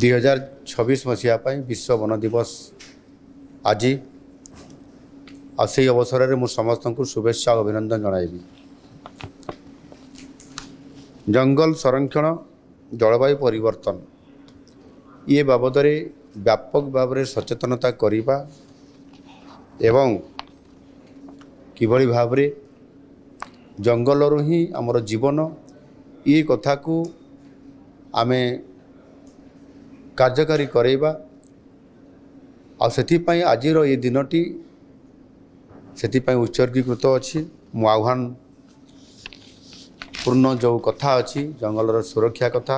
2026 मसीहा विश्व वन दिवस आज से अवसर में समस्त को शुभेच्छा और अभिनंदन जनइबी। जंगल संरक्षण जलवायु परिवर्तन ये बाबद व्यापक भाव में सचेतनता करने एवं किभली भाव में जंगल ही आमर जीवन ये कथा को आमे कार्यकारी करवा आथिपाई आज ये दिनटी से उत्सर्गीकृत अच्छी मो आह्वान पूर्ण जो कथा अच्छी जंगलर सुरक्षा कथा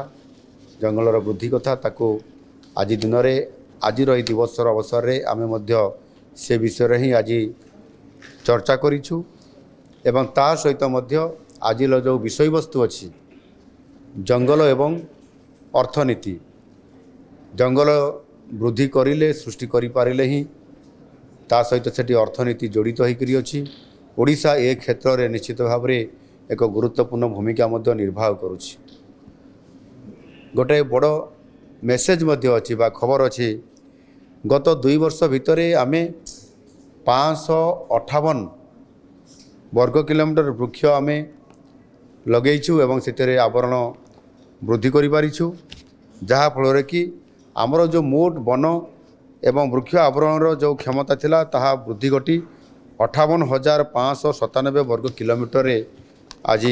जंगलर वृद्धि कथा ताको आज दिन में आज दिवसर अवसर में आम से विषय ही आज चर्चा करिछु एवं ता सहित आज जो विषय वस्तु अच्छी जंगल एवं अर्थनीति जंगल वृद्धि करिले सृष्टि करि पारिले ही ता सहित सेठी अर्थनीति जड़ित होइकरी अछि। ओडिशा ए क्षेत्र में निश्चित भाव में एक गुरुत्वपूर्ण भूमिका निर्वाह करुछि। गोटे बड़ मेसेज अच्छी बा खबर अच्छी गत 2 वर्ष भितर आमे 558 वर्ग किलोमीटर वृक्ष आमे लगेइछु एवं से आवरण वृद्धि करि पारिछु जहा फल कि आमर जो मोट वन एवं वृक्ष आवरण जो क्षमता थिला ताहा वृद्धि घटी 58,597 वर्ग किलोमीटर आज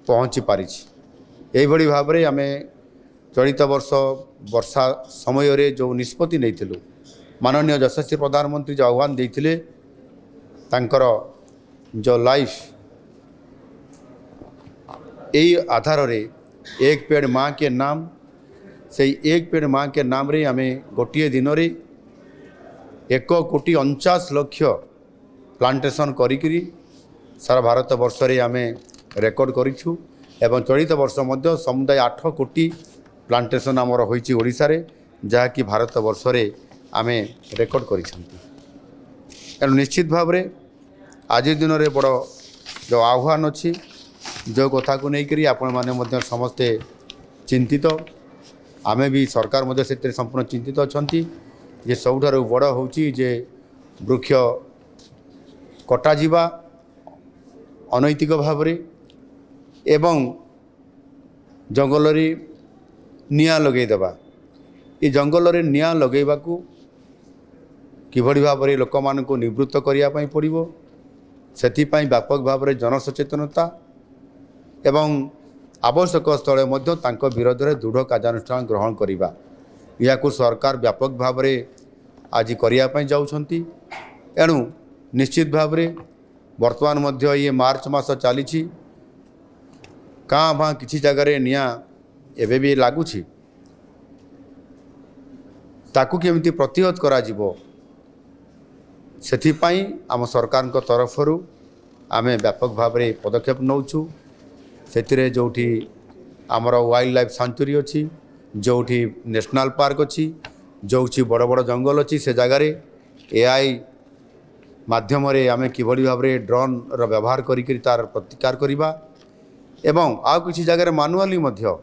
पहुँची पारी। यही भाव में आम चलित वर्ष वर्षा समय रे जो निष्पत्ति नहीं माननीय यशस्वी प्रधानमंत्री जो आह्वान देते तांकर जो लाइफ यही आधार रे एक पेड़ माँ के नाम से एक पेड़ माँ के नाम रे आमे गोटे दिन रे 1,49,00,000 प्लांटेशन करी सारा भारत वर्ष रे आमे रेकर्ड करिछु एवं चलित वर्ष मध्य समुदाय 8 कोटी प्लांटेशन आमर होइछि ओडिशा रे जहाँकि भारत वर्ष रे आमे रेकर्ड करिसंती। एनु निश्चित भाव रे आज दिन रे बड़ जो आह्वान अच्छी जो कथा को लेकर आपण माने समस्ते चिंतित आमे भी सरकार मध्य से संपूर्ण चिंतित अच्छी जे सबुठार बड़ होची जे वृक्ष कटा जिबा अनैतिक भाव रे एवं जंगल रे निया लगै देबा ये जंगल रे निया लगैबा को किभली भाव रे लोक मान को निवृत्त करिया पई पड़िबो सेथिपाई व्यापक भाव में जनसचेतनता एवं आवश्यक स्थले मध्य तांको विरोध में दृढ़ कार्यानुष्ठान ग्रहण करवा या सरकार व्यापक भाव में आज करने जाउछंती। एणु निश्चित भाव में वर्तमान मध्य ये मार्च मास चली काँ भाँ किसी जगार निया एबे भी लगुच ताकू केमिति प्रतिहत करा जिवो सेथिपाई आम सरकार तरफरु आमे व्यापक भाव में पदक्षेप नौचु से जोठी आमर वाइल्ड लाइफ सेंचुरी अच्छी जोठी नेशनल पार्क अच्छी जो बड़ बड़ जंगल अच्छी से जगार एआई माध्यम आमे किभली भाव में ड्रोन रो व्यवहार करी तार प्रतिकार करवा एवं आउ किसी जगह मानुआली मध्य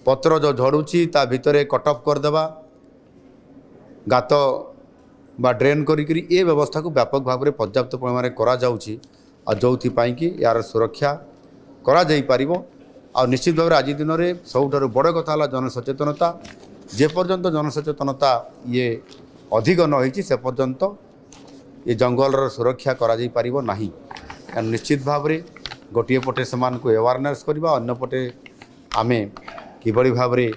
पत्र जो झड़ुची ता भितर कटअप करदेवा गात बा ड्रेन करी ये व्यवस्था को व्यापक भाव में पर्याप्त परिमाण करा जाउची आ जोथिपाई कि यार सुरक्षा करा जाई पारिबो। आ निश्चित भाव आज दिन में सबुठार बड़ कथा है जनसचेतनता जे पर्यंत जनसचेतनता ये अधिक न होईची से पर्यंत ये जंगलर सुरक्षा करा जाई पारिबो नाही। निश्चित भाव में गोटे पटे समान को अवेयरनेस करवा अन्य पटे आमे किभली भाव में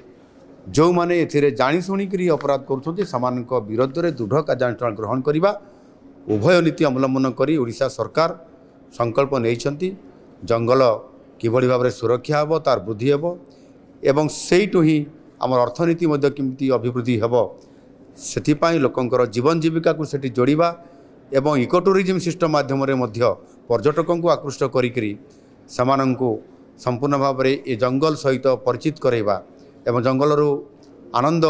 जो माने एथिरे जानी शुणिकी अपराध करुछंती समान विरोध में दृढ़ कार्यानुष्ठान ग्रहण करवा उभय नीति अवलंबन करी ओडिशा सरकार संकल्प नहीं जंगल किभली भाव में सुरक्षा हेबो तार वृद्धि हेबो एवं सेइटु ही आमर अर्थनीति मध्य किमिति अभिवृद्धि हेबो सेथिपाई लोकंकर जीवन जीविका को सेठी जोड़िबा एवं इको टूरिज्म सिस्टम माध्यम रे मध्य पर्यटकों को आकृष्ट करिकरी समानंकु संपूर्ण भाव में ये जंगल सहित परिचित करैबा एवं जंगलरू आनंद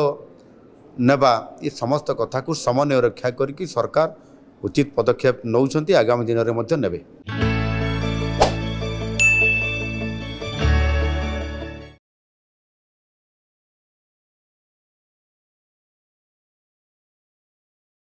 नेबा ये समस्त कथा को समन्वय रक्षा करके सरकार उचित पदक्षेप नौछंती आगामी दिन में नेबे।